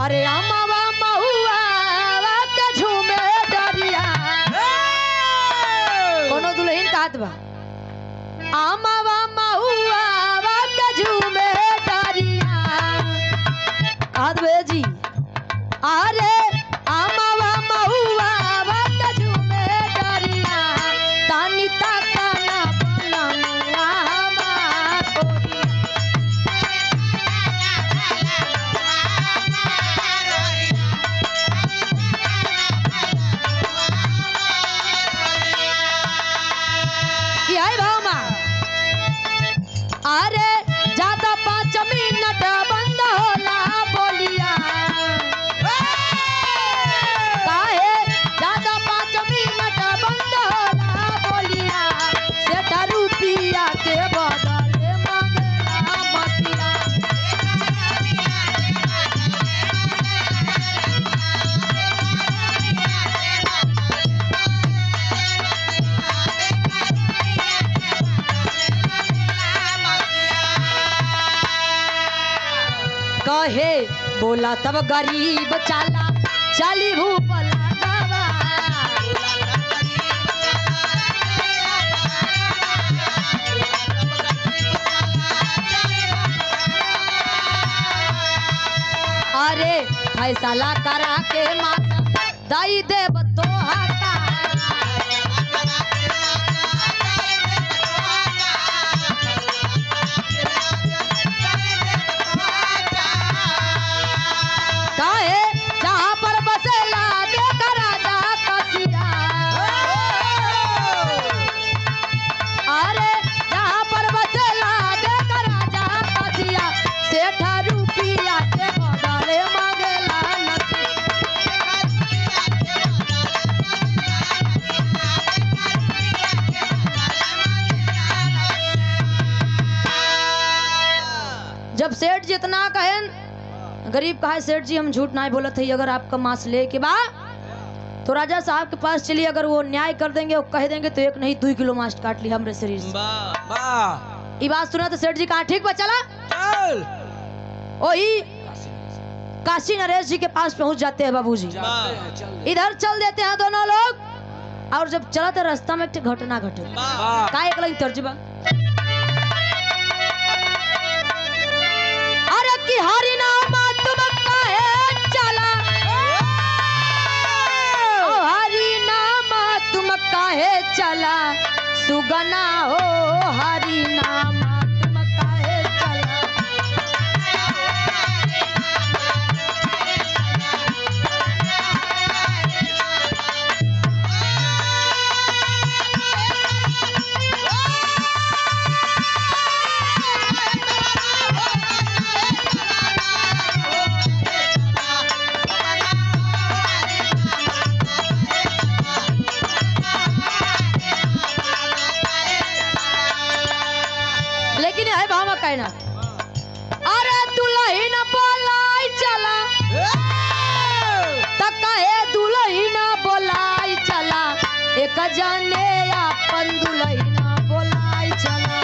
अरे अमावा महुआ के झूमे डरिया कोनो दुल्हन कहत बा अमावा महुआ के झूमे डरिया कहत बे जी अरे अमावा महुआ के झूमे डरिया तानी ताना बननुआ हमार गोरी अरे ज्यादा 5 मिनट बंद होला बोलिया काहे ज्यादा 5 मिनट बंद होला बोलिया सेठ रुपिया के बदले मांगला मतिया कहे बोला तब गरीब चाला चाली भूपल गवा अरे फैसला करा के माता दाई देव तो हाथा काहे जहाँ पर बसेला देख राजा कसिया अरे जहाँ पर बसेला देख राजा कसिया सेठ रुपिया के बदले मांगेला जब सेठ जितना कहें गरीब कहा सेठ जी हम झूठ नहीं बोलत है अगर आपका मांस ले के बा तो राजा साहब के पास चलिए अगर वो न्याय कर देंगे वो कह देंगे तो 1 नहीं 2 किलो मांस काट लिया हमरे शरीर से ये बात सुना तो सेठ जी कहा ठीक बा चला चल वही काशी नरेश जी के पास पहुंच जाते हैं बाबूजी इधर चल देते हैं दोनों लोग और जब चला तो रास्ता में एक घटना घटे का एक लगी तर्जबा अरे की हरि नाम तुम काहे चला ओ हरि नाम तुम काहे चला सुगना हो हरि नाम तुम काहे चला लेकिन है भाव कहना अरे दुल्हन बोलाई चला त कहे दुल्हन बोलाई चला एक जाने अपन दुल्हन बोलाई चला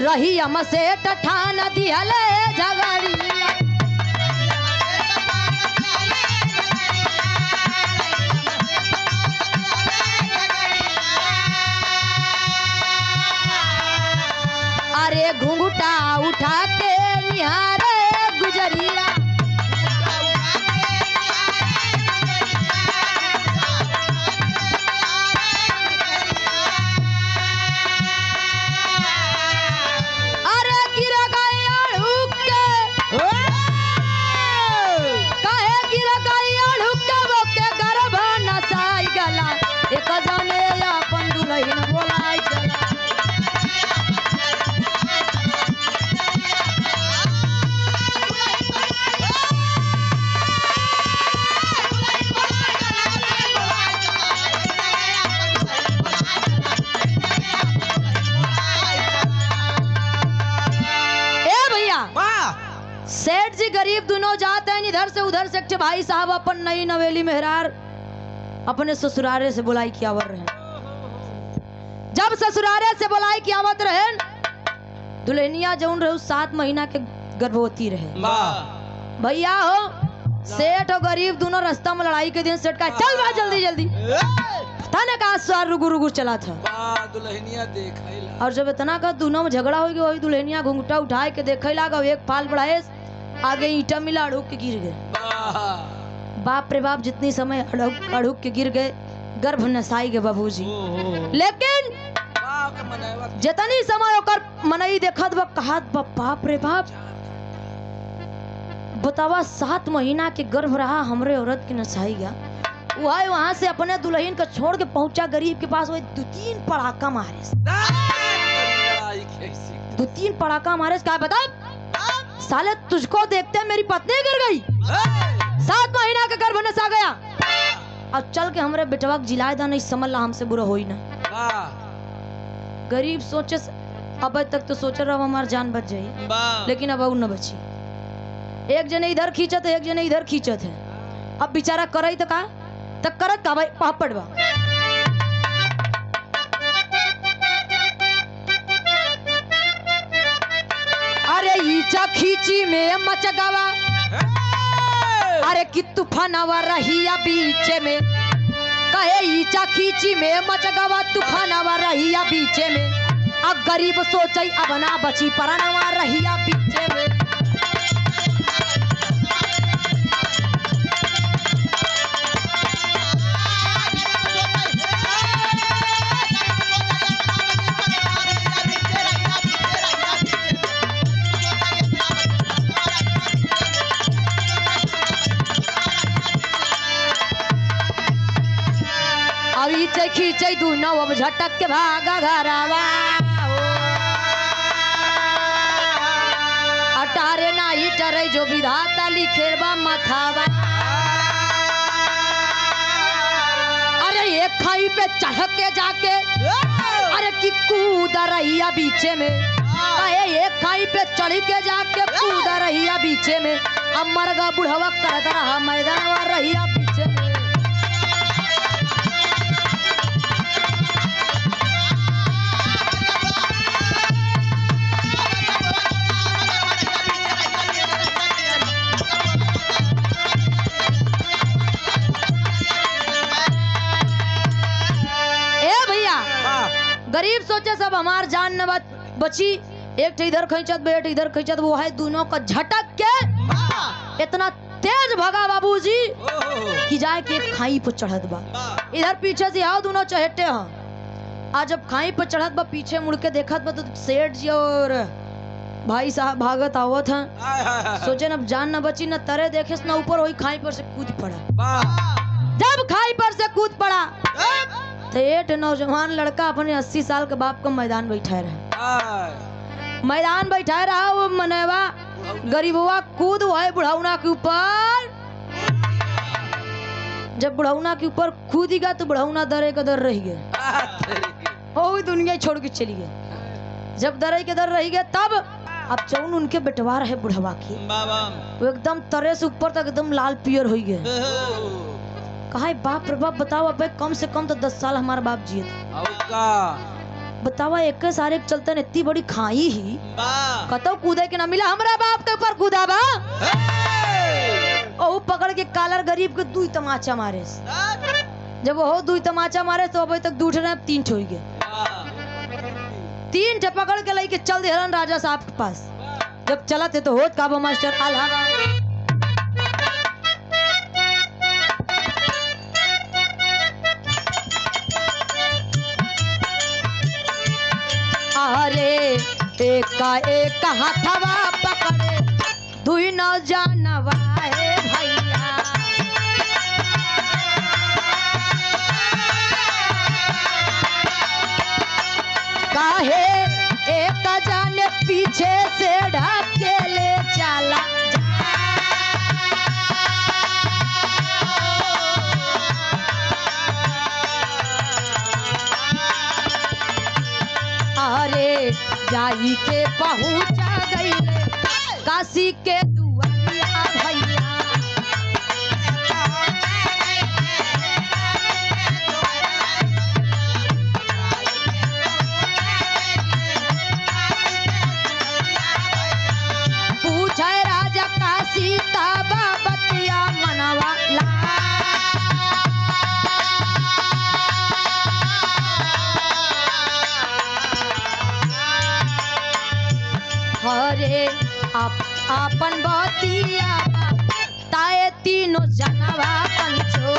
रही हम से ठान दिहले झगड़िया अरे घुंघटा उठा के निहारे गुजरिया अरे गिर गई अड़ुक के काहे गिर गई अड़ुक के वो के गर्भ नसाई गला एक जाने अपन दुल्हन बोलाई चला सेठ जी गरीब दोनों जाते हैं इधर से उधर से भाई साहब अपन नई नवेली मेहरार अपने ससुरारे से बुलाई की आवत रहे। जब ससुरारे से बुलाई की आवत रहे, दुल्हनिया जौन रहे 7 महीना के गर्भवती रहे। भैया हो सेठ और गरीब दोनों रास्ता में लड़ाई के दिन सेठ का चल बा जल्दी जल्दी थाने का स्वार रुगु रुगु चला था। दुल्हनिया देखा और जब इतना का दोनों में झगड़ा हो गया, वही दुल्हनिया घुंघटा उठाए के देखे लगा, एक फाल बढ़ाए आगे ईटा मिला, अड़ुक के गिर गए। बाप रे बाप जितनी समय अड़ुक के गिर गए, गर्भ नसाई गए बाबूजी। लेकिन जितनी समय होकर मनई देखत बा कहत बाप रे बाप, बतावा 7 महीना के गर्भ रहा हमरे औरत की नसाई गया। वहां से अपने दुल्हन को छोड़ के पहुंचा गरीब के पास, वही 2-3 पड़ाका मारे, 2-3 पड़ाका मारे। क्या बता साले तुझको देखते मेरी पत्नी गिर गई, 7 महीना का गर्भ नसा गया। अब चल के हमरे बेटवा जिलाए दा, नहीं समझ ला हमसे बुरा होई ना। गरीब सोचे अब तक तो सोच रहा हमार जान बच जाई, लेकिन अब न बची। एक जने इधर खींचत है, एक जने इधर खींचत है। अब बेचारा करई तो का तक करत का भाई पापड़ बा। अरे ईचा खींची में मचगावा, अरे कि तूफानवा रहिया बीच में, कहे ईचा खींची में मचगावा तूफानवा रहिया बीच में। अब गरीब सोचई अब ना बची परनवा रहिया बीच में। खींचे दूनो अब झटक के भागा घरवा, अटारे नाही टरे जो विधाता लिखेबा मथावा। अरे एक खाई पे चढ़ के जाके, अरे कि कूद रहिया बीचे में, अरे एक खाई पे चढ़ के जाके कूद रहिया बीचे में। अब मरगा बुढ़वा करत रहा मैदानवा रहिया पीछे में। गरीब सोचे सब हमार जान न बची, एक इधर खींचत बेट इधर खींचत, वो है दोनों को झटक के इतना तेज भगा बाबूजी कि जाए के खाई पर चढ़त बा। इधर पीछे से आओ दोनों चहेटे हैं। आज जब खाई पर चढ़त बा पीछे मुड़ के देखत बा तो सेठ जी और भाई साहब भागत आवत हैं। सोचे न जान न बची, न तरे देखे न ऊपर, वही खाई पर से कूद पड़ा। जब खाई पर से कूद पड़ा तो एक नौजवान लड़का अपने 80 साल के बाप को मैदान बैठा रहा। मैदान बैठा रहा, वो मनवा गरीबवा कूद है बुढ़ौना के ऊपर। जब बुढ़ौना के ऊपर कूदेगा तो बुढ़ौना दरे के दर रह गए, वो दुनिया छोड़ के चली गई। जब दरे के दर रह गए तब अब चौन उनके बेटवा रहे बुढ़वा की, वो एकदम तरे से ऊपर तक एकदम लाल पियर हो गए। कहा बाप रे बाप, बताओ अब कम से कम तो 10 साल हमारा बाप जिए थे। बतावा एक सारे चलते इतनी बड़ी खाई ही कतो कूदे के ना मिला, हमारा बाप के ऊपर कूदा बा। ओ पकड़ के कालर गरीब के 2 तमाचा मारे। जब वो 2 तमाचा मारे तो अभी तक 2 ठे 3 ठे हो गए। 3 ठे पकड़ के लेके चल दे राजा साहब के पास। जब चला थे तो होत काबा मास्टर आल्हा अरे एक हाथवा पकड़े 2 नौजवानवा है भैया। काहे एक जाने पीछे से ढके ले चला। अरे जाई के पहुंचा गई काशी के दुआरिया भैया। आपन बतिया ताए तीनों जनवा पंचो